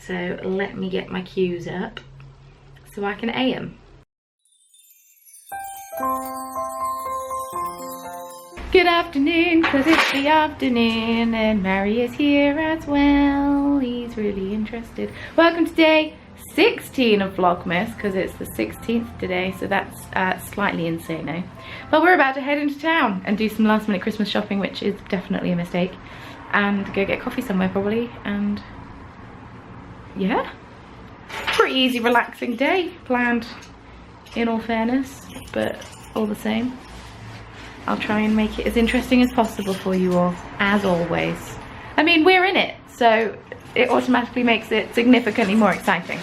So let me get my cues up so I can A them. Good afternoon, because it's the afternoon and Mary is here as well. He's really interested. Welcome to day 16 of Vlogmas, because it's the 16th today, so that's slightly insane. But we're about to head into town and do some last minute Christmas shopping, which is definitely a mistake, and go get coffee somewhere probably, and yeah, pretty easy relaxing day planned, in all fairness, but all the same I'll try and make it as interesting as possible for you all, as always. I mean, we're in it, so it automatically makes it significantly more exciting.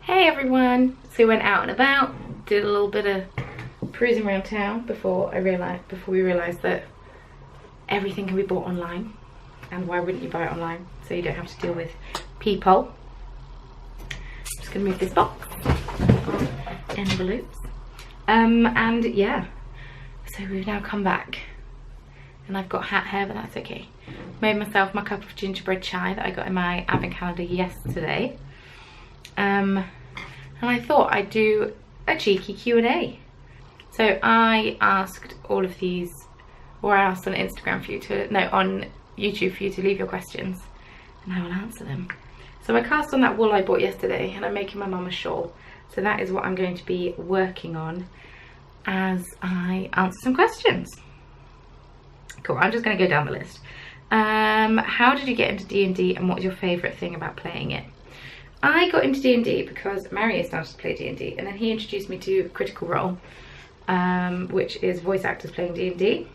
Hey everyone! So we went out and about, did a little bit of cruising around town before we realised that everything can be bought online, and why wouldn't you buy it online so you don't have to deal with people. I'm just gonna move this box of envelopes, and yeah, so we've now come back and I've got hat hair, but that's okay. Made myself my cup of gingerbread chai that I got in my advent calendar yesterday, and I thought I'd do a cheeky Q&A. So I asked all of these, or I asked on Instagram for you to, no, on YouTube for you to leave your questions, and I will answer them. So I cast on that wool I bought yesterday, and I'm making my mum a shawl. So that is what I'm going to be working on as I answer some questions. Cool, I'm just going to go down the list. How did you get into D&D, and what was your favourite thing about playing it? I got into D&D because Mario started to play D&D, and then he introduced me to Critical Role, which is voice actors playing D&D,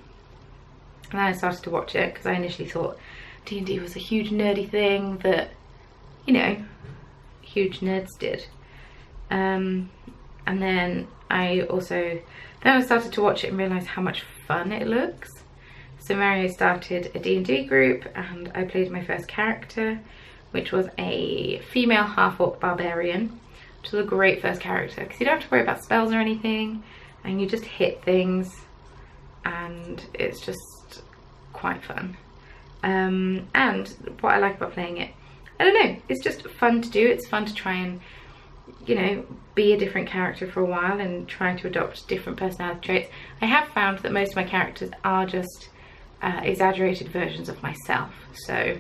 and then I started to watch it because I initially thought D&D was a huge nerdy thing that, you know, huge nerds did, and then I started to watch it and realised how much fun it looks. So Mario started a D&D group, and I played my first character, which was a female half-orc barbarian, which was a great first character because you don't have to worry about spells or anything, and you just hit things, and it's just quite fun. And what I like about playing it, I don't know, it's just fun to do. It's fun to try and, you know, be a different character for a while and try to adopt different personality traits. I have found that most of my characters are just exaggerated versions of myself. So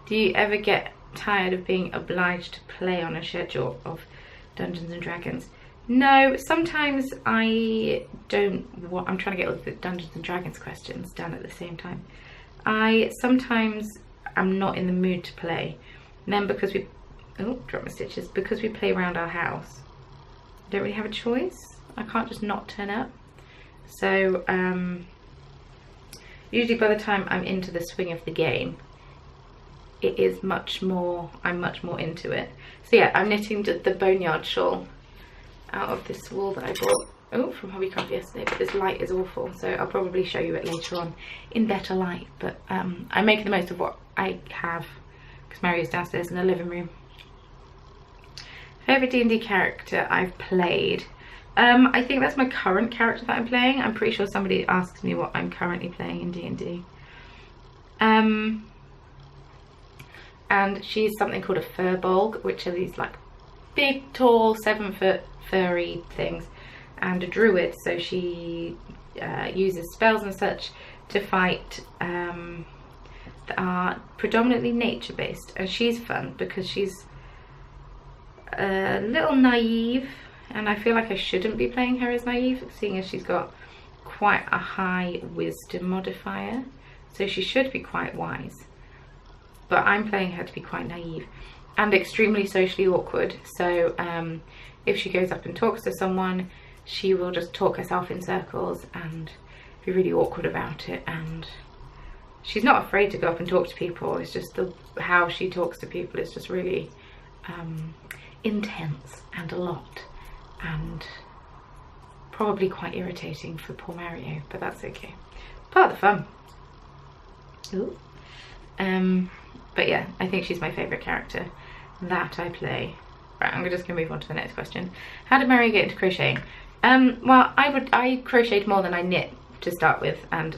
do you ever get tired of being obliged to play on a schedule of Dungeons and Dragons? No, sometimes I don't. I'm trying to get all the Dungeons and Dragons questions done at the same time. I sometimes am not in the mood to play. And then because we, oh, drop my stitches, because we play around our house, I don't really have a choice. I can't just not turn up. So usually by the time I'm into the swing of the game, it is much more, I'm much more into it. So yeah, I'm knitting the Boneyard Shawl out of this wool that I bought, oh, from Hobby Craft yesterday, but this light is awful, so I'll probably show you it later on in better light. But I'm making the most of what I have because Mario's downstairs in the living room. Favourite D&D character I've played? I think that's my current character that I'm playing. I'm pretty sure somebody asks me what I'm currently playing in D&D. And she's something called a furbolg, which are these like big, tall, 7-foot furry things, and a druid. So she uses spells and such to fight that are predominantly nature-based, and she's fun because she's a little naive, and I feel like I shouldn't be playing her as naive, seeing as she's got quite a high wisdom modifier, so she should be quite wise. But I'm playing her to be quite naive and extremely socially awkward. So if she goes up and talks to someone, she will just talk herself in circles and be really awkward about it. And she's not afraid to go up and talk to people. It's just how she talks to people is just really intense and a lot, and probably quite irritating for poor Mario, but that's okay. Part of the fun. Ooh. But yeah, I think she's my favourite character. that I play. Right, I'm just gonna move on to the next question. How did Mary get into crocheting? Well, I crocheted more than I knit to start with, and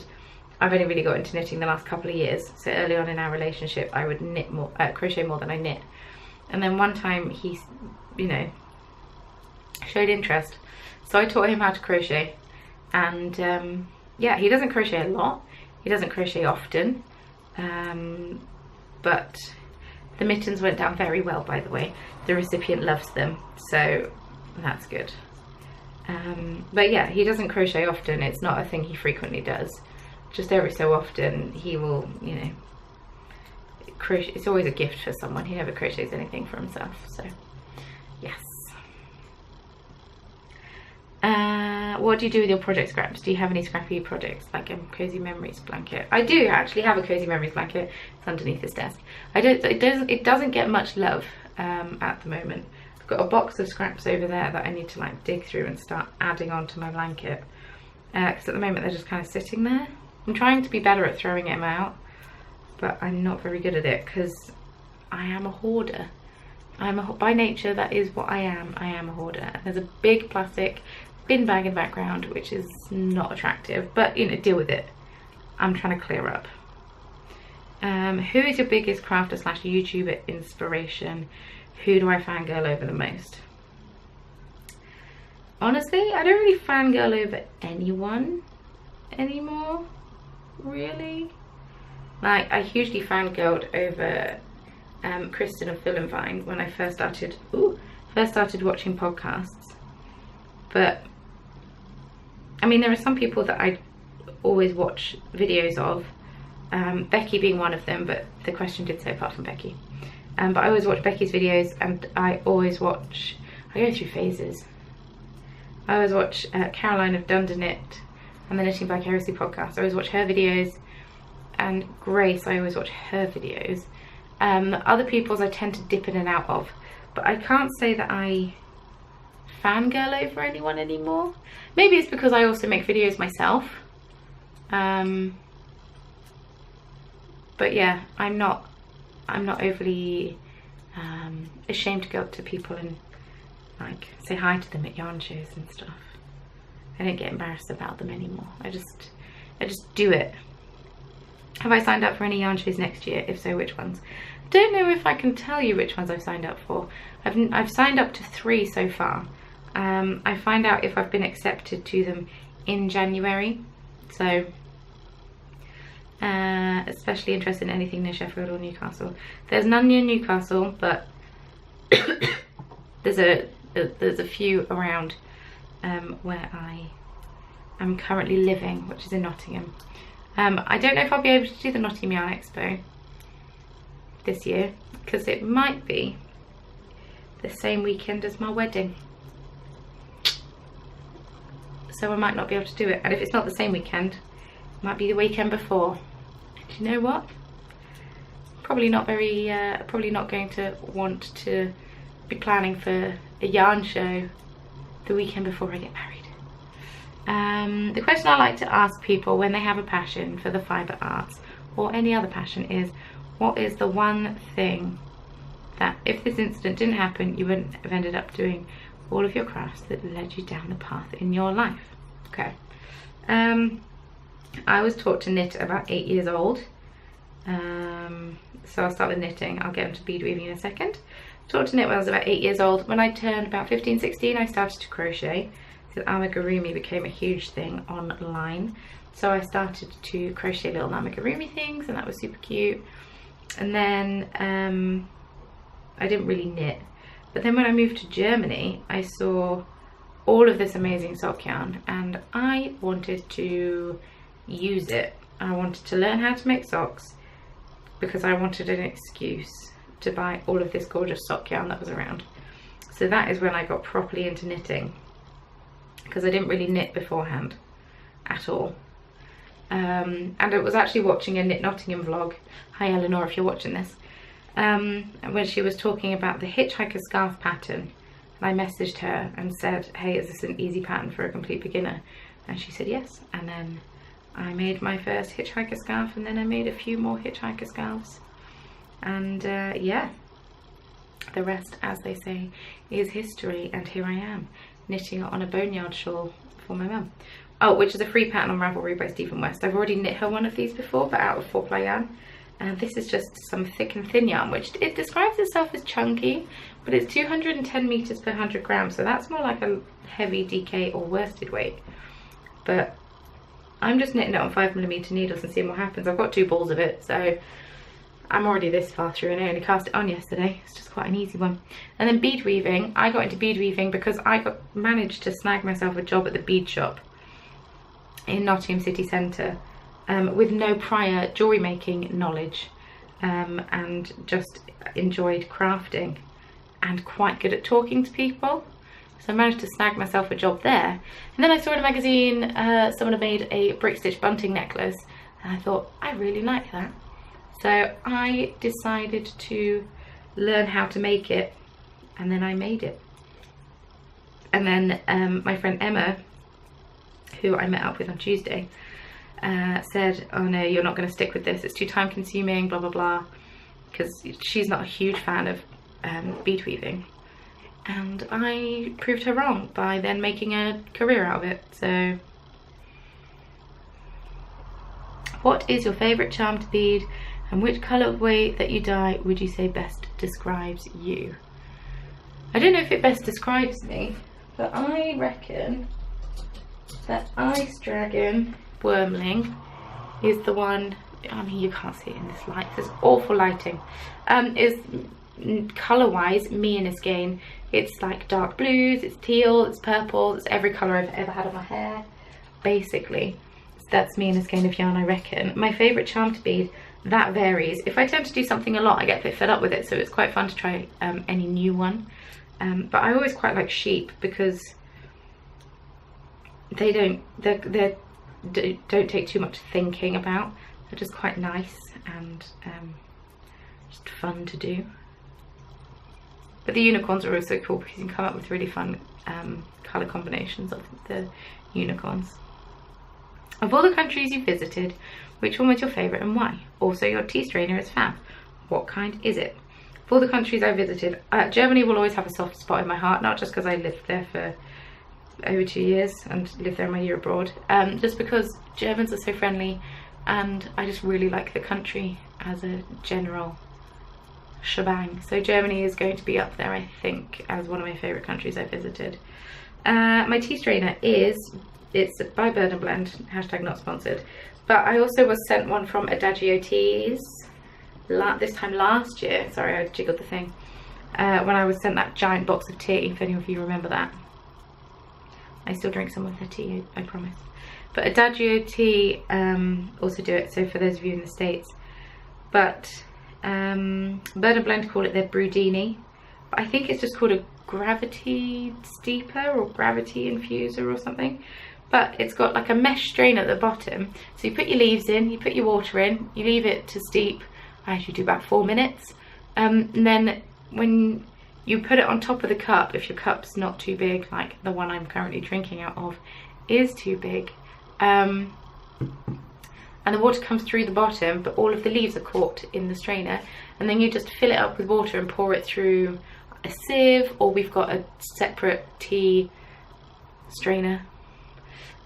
I've only really got into knitting the last couple of years. So early on in our relationship, I would crochet more than I knit. And then one time he, you know, showed interest, so I taught him how to crochet. And yeah, he doesn't crochet a lot, he doesn't crochet often, but the mittens went down very well, by the way. The recipient loves them, so that's good. But yeah, he doesn't crochet often, it's not a thing he frequently does. Just every so often he will, you know, crochet. It's always a gift for someone. He never crochets anything for himself, so yes. What do you do with your project scraps? Do you have any scrappy projects, like a cozy memories blanket? I do actually have a cozy memories blanket. It's underneath this desk. It doesn't get much love at the moment. I've got a box of scraps over there that I need to like dig through and start adding onto my blanket, because at the moment they're just kind of sitting there. I'm trying to be better at throwing them out, but I'm not very good at it because I am a hoarder. By nature, that is what I am. I am a hoarder. There's a big plastic bin bag in the background, which is not attractive, but you know, deal with it. I'm trying to clear up. Who is your biggest crafter / YouTuber inspiration? Who do I fangirl over the most? Honestly, I don't really fangirl over anyone anymore, really. Like, I hugely fangirled over Kristen of Film Vine when I first started watching podcasts. But I mean, there are some people that I always watch videos of, Becky being one of them, but the question did say apart from Becky. But I always watch Becky's videos, and I go through phases. I always watch Caroline of Dunderknit and the Knitting by Heresy podcast. I always watch her videos, and Grace, I always watch her videos. Other people's I tend to dip in and out of, but I can't say that I fangirl over anyone anymore. Maybe it's because I also make videos myself. But yeah, I'm not overly ashamed to go up to people and like say hi to them at yarn shows and stuff. I don't get embarrassed about them anymore. I just do it. Have I signed up for any yarn shows next year? If so, which ones? Don't know if I can tell you which ones I've signed up for. I've signed up to 3 so far. I find out if I've been accepted to them in January. So especially interested in anything near Sheffield or Newcastle. There's none near Newcastle, but there's a few around where I am currently living, which is in Nottingham. I don't know if I'll be able to do the Nottingham Yarn Expo this year, because it might be the same weekend as my wedding. So I might not be able to do it. And if it's not the same weekend, it might be the weekend before. And you know what? Probably not going to want to be planning for a yarn show the weekend before I get married. The question I like to ask people when they have a passion for the fibre arts or any other passion is, what is the one thing that if this incident didn't happen, you wouldn't have ended up doing all of your crafts that led you down the path in your life? Okay. I was taught to knit at about 8 years old. So I'll start with knitting. I'll get into bead weaving in a second. Taught to knit when I was about 8 years old. When I turned about 15, 16, I started to crochet. So amigurumi became a huge thing online. So I started to crochet little amigurumi things, and that was super cute. And then I didn't really knit. But then when I moved to Germany, I saw all of this amazing sock yarn, and I wanted to use it. I wanted to learn how to make socks because I wanted an excuse to buy all of this gorgeous sock yarn that was around. So that is when I got properly into knitting, because I didn't really knit beforehand at all. And it was actually watching a Knit Nottingham vlog. Hi Eleanor, if you're watching this. When she was talking about the hitchhiker scarf pattern, and I messaged her and said, hey, is this an easy pattern for a complete beginner? And she said yes. And then I made my first hitchhiker scarf, and then I made a few more hitchhiker scarves. And yeah, The rest, as they say, is history, and here I am, knitting on a Boneyard Shawl for my mum. Oh, which is a free pattern on Ravelry by Stephen West. I've already knit her one of these before, but out of 4-ply yarn. And this is just some thick and thin yarn, which it describes itself as chunky, but it's 210 meters per 100 grams, so that's more like a heavy DK or worsted weight. But I'm just knitting it on 5mm needles and seeing what happens. I've got 2 balls of it, so I'm already this far through, and I only cast it on yesterday. It's just quite an easy one. And then bead weaving. I got into bead weaving because I managed to snag myself a job at the bead shop in Nottingham city centre with no prior jewellery making knowledge, and just enjoyed crafting and quite good at talking to people. So I managed to snag myself a job there. And then I saw in a magazine someone had made a brick stitch bunting necklace, and I thought, I really like that. So I decided to learn how to make it, and then I made it. And then my friend Emma, who I met up with on Tuesday, said, oh no, you're not going to stick with this, it's too time consuming, blah blah blah, because she's not a huge fan of bead weaving. And I proved her wrong by then making a career out of it. So what is your favourite charmed bead, and which colourway that you dye would you say best describes you? I don't know if it best describes me, but I reckon that Ice Dragon Wormling is the one. I mean, you can't see it in this light, there's awful lighting. Is colour wise me and Iskaine. It's like dark blues, it's teal, it's purple, it's every colour I've ever had on my hair basically. So that's me and Iskaine of yarn, I reckon. My favourite charmed bead, that varies. If I tend to do something a lot, I get a bit fed up with it, so it's quite fun to try any new one. But I always quite like sheep because they don't take too much thinking about. They're just quite nice and just fun to do. But the unicorns are also cool because you can come up with really fun colour combinations of the unicorns. Of all the countries you visited, which one was your favourite and why? Also, your tea strainer is fab. What kind is it? For the countries I visited, Germany will always have a soft spot in my heart, not just because I lived there for over 2 years and lived there my year abroad, just because Germans are so friendly, and I just really like the country as a general shebang. So Germany is going to be up there, I think, as one of my favourite countries I visited. My tea strainer it's by Bird & Blend, hashtag not sponsored, but I also was sent one from Adagio Teas this time last year. Sorry, I jiggled the thing. When I was sent that giant box of tea, if any of you remember that. I still drink some of their tea, I promise. But Adagio Tea also do it, so for those of you in the States. But Bird & Blend call it their Brudini, but I think it's just called a Gravity Steeper or Gravity Infuser or something. But it's got like a mesh strain at the bottom, so you put your leaves in, you put your water in, you leave it to steep. I usually do about 4 minutes, and then when you put it on top of the cup, if your cup's not too big, like the one I'm currently drinking out of is too big, and the water comes through the bottom, but all of the leaves are caught in the strainer, and then you just fill it up with water and pour it through a sieve, or we've got a separate tea strainer,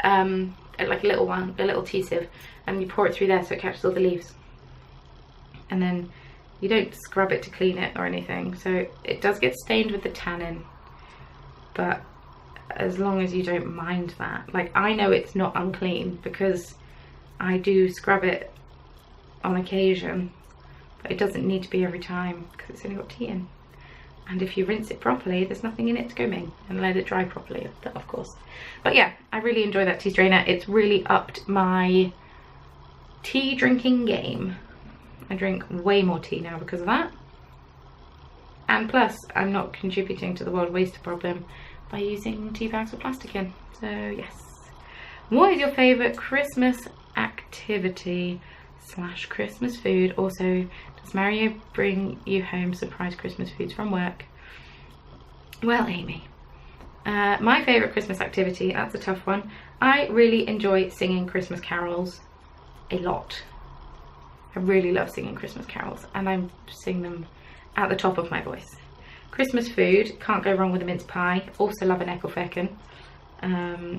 like a little one, a little tea sieve, and you pour it through there so it catches all the leaves. And then you don't scrub it to clean it or anything, so it does get stained with the tannin, but as long as you don't mind that. Like, I know it's not unclean because I do scrub it on occasion, but it doesn't need to be every time because it's only got tea in. And if you rinse it properly, there's nothing in it to go ming, and let it dry properly, of course. But yeah, I really enjoy that tea strainer. It's really upped my tea drinking game. I drink way more tea now because of that. And plus, I'm not contributing to the world waste problem by using tea bags with plastic in. So yes. What is your favourite Christmas activity / Christmas food? Also, does Mario bring you home surprise Christmas foods from work? Well, Amy, my favourite Christmas activity, that's a tough one. I really enjoy singing Christmas carols a lot. I really love singing Christmas carols, and I sing them at the top of my voice. Christmas food, can't go wrong with a mince pie. Also love an ecofecken.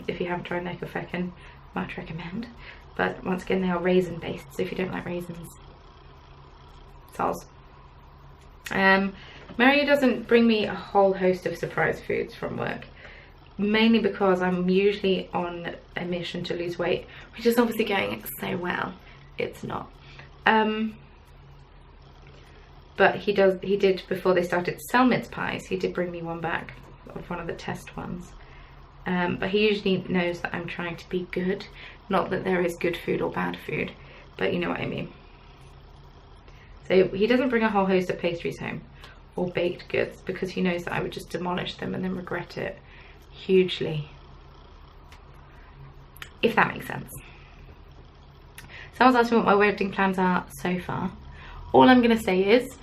If you haven't tried an ecofecken, much recommend. But once again, they are raisin based, so if you don't like raisins, soz. Mary doesn't bring me a whole host of surprise foods from work, mainly because I'm usually on a mission to lose weight, which is obviously going so well. It's not. But he did, before they started to sell mince pies, he did bring me one back of one of the test ones. But he usually knows that I'm trying to be good. Not that there is good food or bad food, but you know what I mean. So he doesn't bring a whole host of pastries home or baked goods, because he knows that I would just demolish them and then regret it hugely, if that makes sense. Someone's asked me what my wedding plans are so far. All I'm going to say is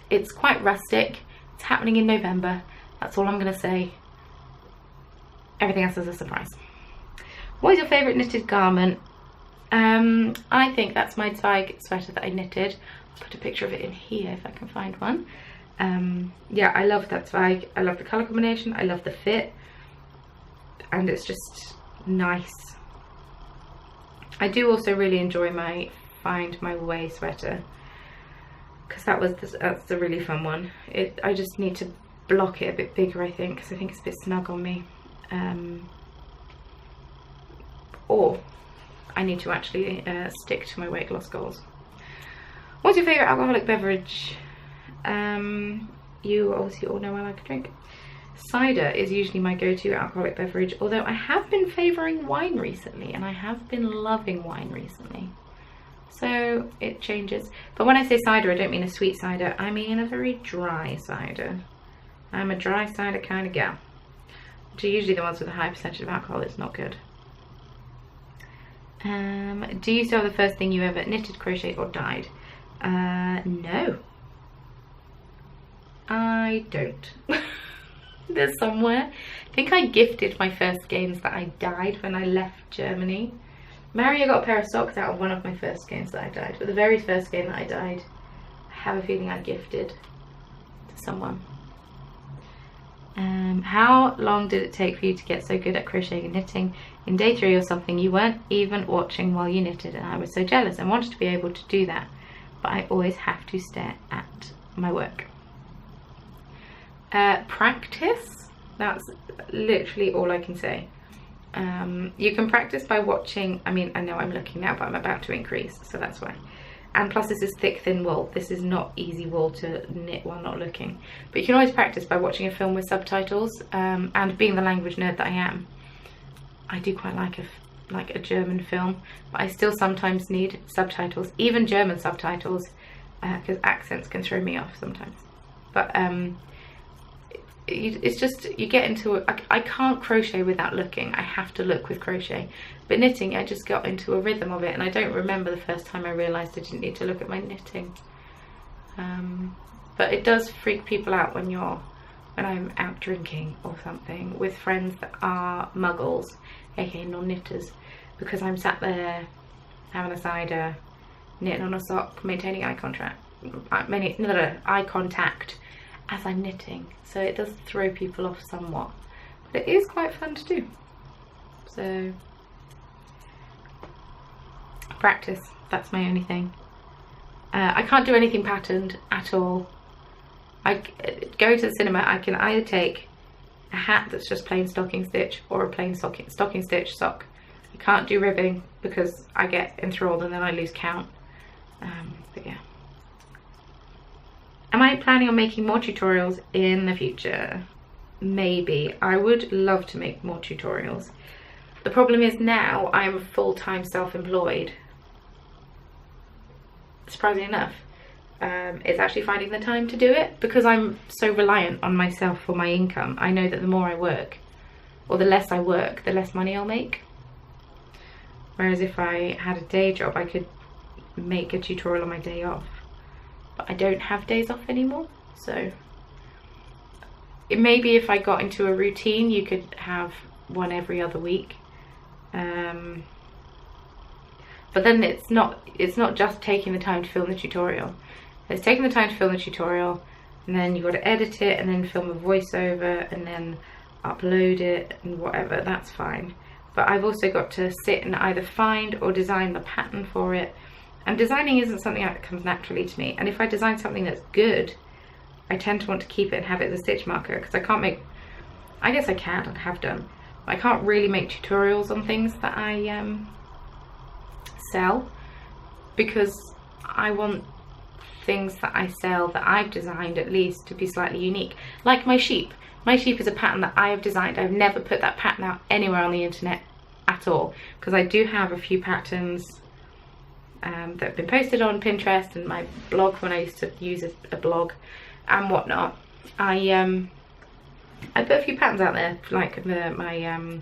it's quite rustic. It's happening in November. That's all I'm going to say. Everything else is a surprise. What is your favourite knitted garment? I think that's my Zweig sweater that I knitted. I'll put a picture of it in here if I can find one. Yeah, I love that Zweig. I love the colour combination. I love the fit. And it's just nice. I do also really enjoy my Find My Way sweater, because that's a really fun one. I just need to block it a bit bigger, I think, because I think it's a bit snug on me. Or I need to actually stick to my weight loss goals. What's your favourite alcoholic beverage? You obviously all know I like a drink. Cider is usually my go-to alcoholic beverage, although I have been favouring wine recently, and I have been loving wine recently. So it changes. But when I say cider, I don't mean a sweet cider, I mean a very dry cider. I'm a dry cider kind of gal. Which are usually the ones with a high percentage of alcohol. It's not good. Do you still have the first thing you ever knitted, crocheted or dyed? No. I don't. There's somewhere. I think I gifted my first skeins that I dyed when I left Germany. Maria got a pair of socks out of one of my first skeins that I dyed, but the very first skein that I dyed, I have a feeling I gifted to someone. How long did it take for you to get so good at crocheting and knitting? In day 3 or something, you weren't even watching while you knitted, and I was so jealous and wanted to be able to do that, but I always have to stare at my work. Practice, that's literally all I can say. You can practice by watching. I mean, I know I'm looking now, but I'm about to increase, so that's why. And plus this is thick, thin wool. This is not easy wool to knit while not looking. But you can always practice by watching a film with subtitles, and being the language nerd that I am, I do quite like a German film, but I still sometimes need subtitles, even German subtitles, because accents can throw me off sometimes. But it's just, you get into I can't crochet without looking. I have to look with crochet. But knitting, I just got into a rhythm of it, and I don't remember the first time I realised I didn't need to look at my knitting. But it does freak people out when I'm out drinking or something with friends that are muggles, aka non-knitters, because I'm sat there having a cider, knitting on a sock, maintaining eye contact as I'm knitting. So it does throw people off somewhat, but it is quite fun to do. So practice, that's my only thing. I can't do anything patterned at all. I go to the cinema, I can either take a hat that's just plain stocking stitch or a plain stocking stitch sock. I can't do ribbing because I get enthralled and then I lose count. But yeah. Am I planning on making more tutorials in the future? Maybe. I would love to make more tutorials. The problem is now I'm full-time self-employed. Surprisingly enough, it's actually finding the time to do it, because I'm so reliant on myself for my income. I know that the more I work, or the less I work, the less money I'll make. Whereas if I had a day job, I could make a tutorial on my day off. But I don't have days off anymore, so maybe if I got into a routine, you could have one every other week. But then it's not just taking the time to film the tutorial. It's taking the time to film the tutorial, and then you've got to edit it and then film a voiceover and then upload it and whatever. That's fine, but I've also got to sit and either find or design the pattern for it, and designing isn't something that comes naturally to me. And if I design something that's good, I tend to want to keep it and have it as a stitch marker, because I can't make, I guess I can and have done, but I can't really make tutorials on things that I sell, because I want things that I sell that I've designed at least to be slightly unique. Like my sheep. My sheep is a pattern that I have designed. I've never put that pattern out anywhere on the internet at all, because I do have a few patterns that have been posted on Pinterest and my blog when I used to use a blog and whatnot. I put a few patterns out there, like the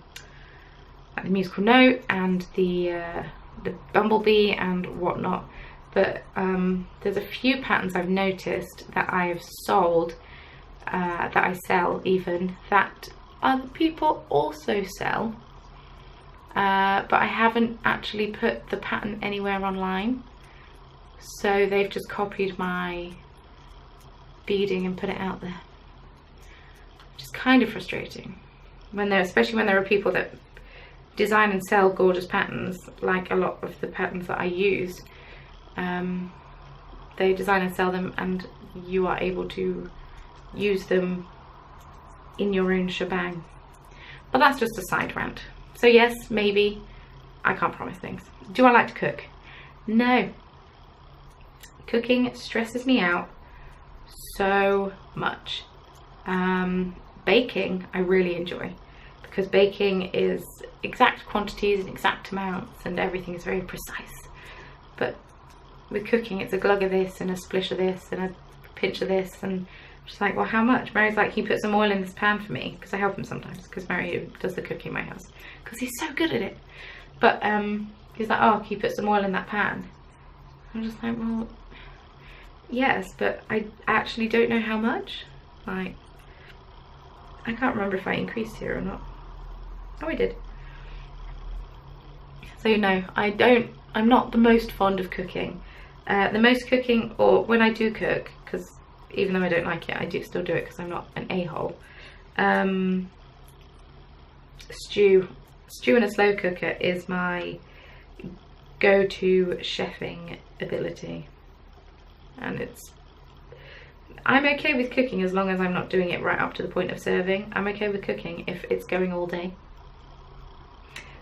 musical note and the bumblebee and whatnot, but there's a few patterns I've noticed that I have sold, that I sell even, that other people also sell, but I haven't actually put the pattern anywhere online, so they've just copied my beading and put it out there, which is kind of frustrating when especially when there are people that design and sell gorgeous patterns, like a lot of the patterns that I use. They design and sell them, and you are able to use them in your own shebang. But that's just a side rant. So yes, maybe. I can't promise things. Do I like to cook? No. Cooking stresses me out so much. Baking I really enjoy, because baking is exact quantities and exact amounts and everything is very precise. But with cooking, it's a glug of this and a splish of this and a pinch of this, and just like, well, how much? Mary's like, can you put some oil in this pan for me? Because I help him sometimes, because Mary does the cooking in my house, because he's so good at it. But he's like, oh, can you put some oil in that pan? I'm just like, well, yes, but I actually don't know how much. Like, I can't remember if I increased here or not. Oh, I did. So no, I'm not the most fond of cooking. The most cooking, or when I do cook, because even though I don't like it, I do still do it because I'm not an a-hole. Stew in a slow cooker is my go-to chefing ability, and I'm okay with cooking as long as I'm not doing it right up to the point of serving. I'm okay with cooking if it's going all day.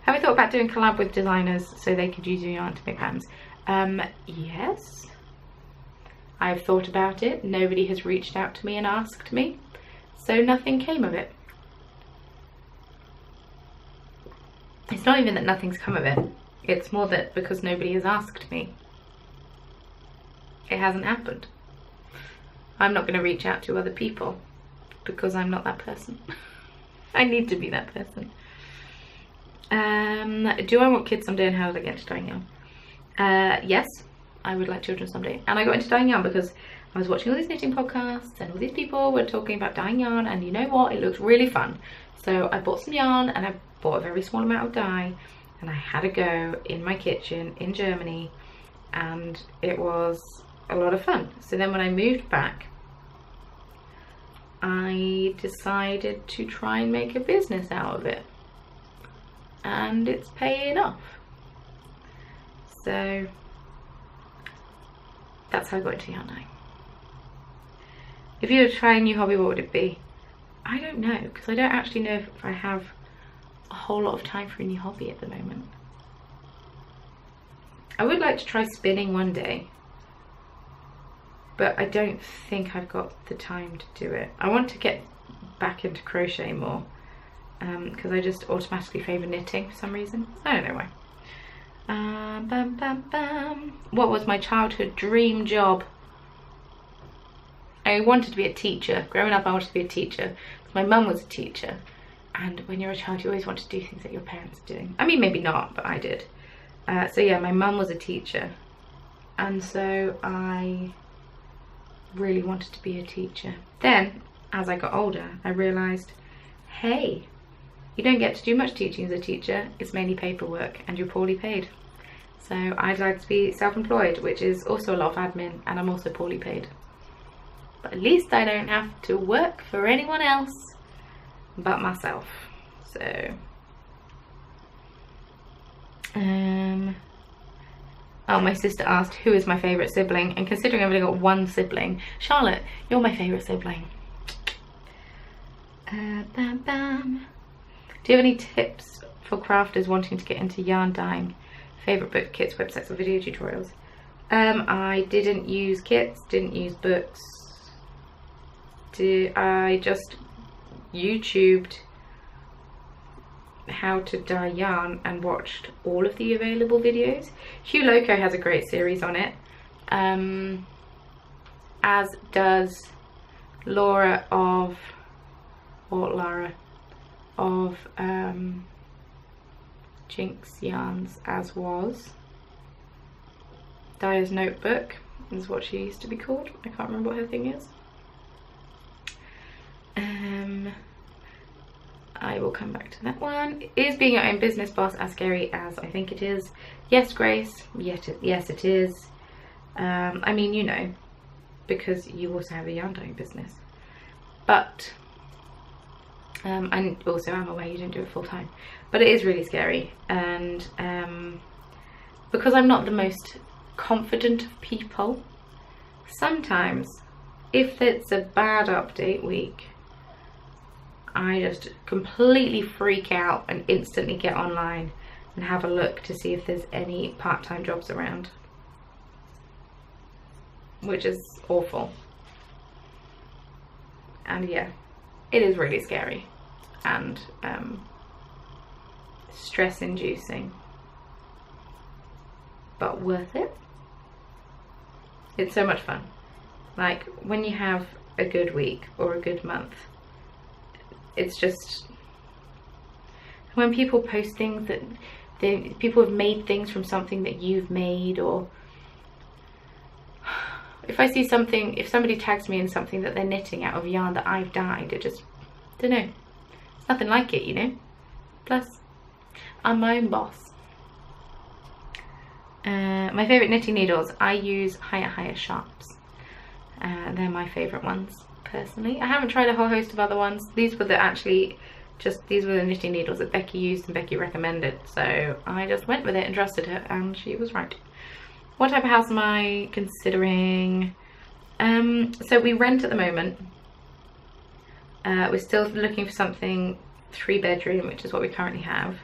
Have you thought about doing collab with designers so they could use your yarn to make patterns? Yes, I've thought about it. Nobody has reached out to me and asked me, so nothing came of it. It's not even that nothing's come of it. It's more that because nobody has asked me, it hasn't happened. I'm not going to reach out to other people because I'm not that person. I need to be that person. Do I want kids someday, and how would I get into dyeing yarn? Yes, I would like children someday. And I got into dyeing yarn because I was watching all these knitting podcasts and all these people were talking about dyeing yarn, and you know what, it looks really fun. So I bought some yarn and I bought a very small amount of dye, and I had a go in my kitchen in Germany, and it was a lot of fun. So then when I moved back, I decided to try and make a business out of it, and it's paying off. So that's how I got into yarn dyeing. If you were to try a new hobby, what would it be? I don't know, because I don't actually know if I have a whole lot of time for a new hobby at the moment. I would like to try spinning one day, but I don't think I've got the time to do it. I want to get back into crochet more, because I just automatically favour knitting for some reason. I don't know why. What was my childhood dream job? I wanted to be a teacher. Growing up, I wanted to be a teacher. My mum was a teacher, and when you're a child, you always want to do things that your parents are doing. I mean, maybe not, but I did. So yeah, my mum was a teacher, and so I really wanted to be a teacher. Then, as I got older, I realised, hey, you don't get to do much teaching as a teacher. It's mainly paperwork, and you're poorly paid. So I'd like to be self-employed, which is also a lot of admin, and I'm also poorly paid. but at least I don't have to work for anyone else but myself. So oh, my sister asked who is my favourite sibling, and considering I've only got one sibling, Charlotte, you're my favourite sibling. Bam, bam. Do you have any tips for crafters wanting to get into yarn dyeing? Favourite book, kits, websites or video tutorials? I didn't use kits, didn't use books. I just YouTubed how to dye yarn and watched all of the available videos. Hugh Loco has a great series on it, as does Laura of Jinx Yarns, as was. Dyer's Notebook is what she used to be called. I can't remember what her thing is. I will come back to that one. Is being your own business boss as scary as I think it is? Yes, Grace. Yes, it is. I mean, you know, because you also have a yarn dyeing business. But, and also I'm aware you don't do it full time. But it is really scary. And because I'm not the most confident of people, sometimes if it's a bad update week, I just completely freak out and instantly get online and have a look to see if there's any part-time jobs around, which is awful. And yeah, it is really scary and stress inducing, but worth it. It's so much fun. Like when you have a good week or a good month, it's just when people post things that people have made things from something that you've made, or if I see something, if somebody tags me in something that they're knitting out of yarn that I've dyed, it just, don't know, it's nothing like it, you know. Plus I'm my own boss. My favourite knitting needles, I use Higher Sharps. They're my favourite ones personally. I haven't tried a whole host of other ones. These were the knitting needles that Becky used and Becky recommended, so I just went with it and trusted her, and she was right. What type of house am I considering? So we rent at the moment. We're still looking for something 3-bedroom, which is what we currently have,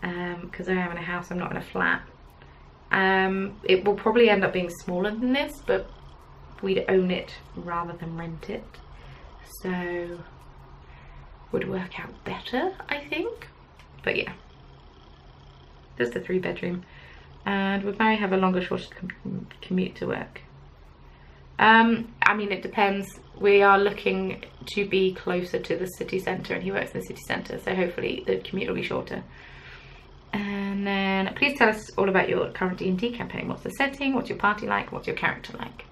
because I am in a house, I'm not in a flat. It will probably end up being smaller than this, but we'd own it rather than rent it, so would work out better, I think. But yeah, just a 3-bedroom, and would Mary have a longer, shorter commute to work? I mean, it depends. We are looking to be closer to the city centre, and he works in the city centre, so hopefully the commute will be shorter. And then please tell us all about your current D&D campaign. What's the setting? What's your party like? What's your character like?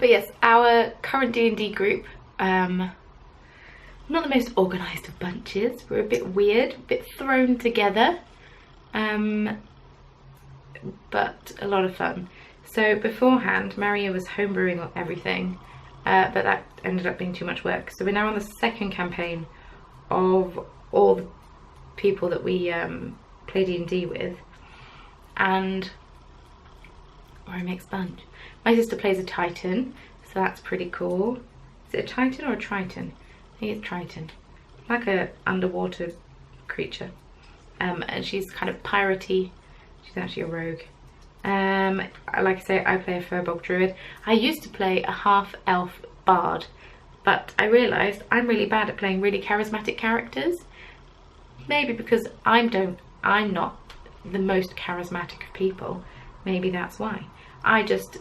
But yes, our current D&D group, not the most organised of bunches. We're a bit weird, a bit thrown together, but a lot of fun. So beforehand, Maria was homebrewing everything, but that ended up being too much work. So we're now on the second campaign of all the people that we play D&D with, and we're a mixed bunch. My sister plays a Titan, so that's pretty cool. Is it a Titan or a Triton? I think it's Triton, like a underwater creature, and she's kind of piratey. She's actually a rogue. Like I say, I play a Furbog Druid. I used to play a half-elf bard, but I realised I'm really bad at playing really charismatic characters. Maybe because I'm not the most charismatic of people. Maybe that's why. I just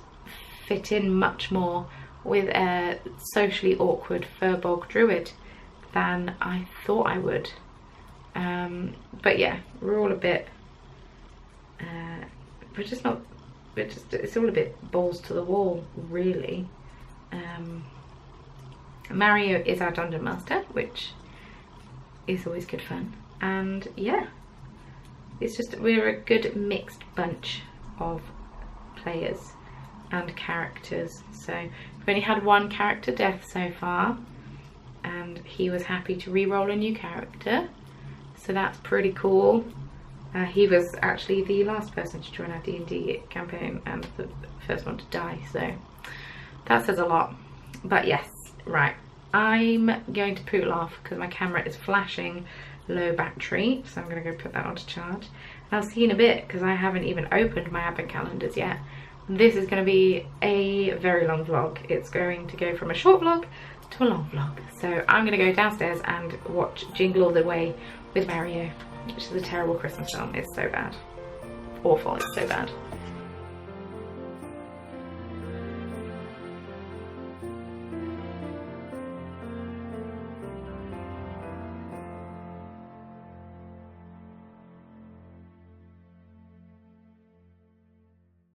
fit in much more with a socially awkward Furbog Druid than I thought I would. But yeah, we're all a bit, it's all a bit balls to the wall, really. Mario is our Dungeon Master, which is always good fun. And yeah, it's just, we're a good mixed bunch of players and characters. So I've only had one character death so far, and he was happy to re-roll a new character, so that's pretty cool. He was actually the last person to join our D&D campaign and the first one to die, so that says a lot. But yes, right, I'm going to poodle off because my camera is flashing low battery, so I'm going to go put that onto charge. And I'll see you in a bit because I haven't even opened my advent calendars yet. This is going to be a very long vlog. It's going to go from a short vlog to a long vlog. So I'm going to go downstairs and watch Jingle All the Way with Mario, which is a terrible Christmas film. It's so bad. Awful, it's so bad.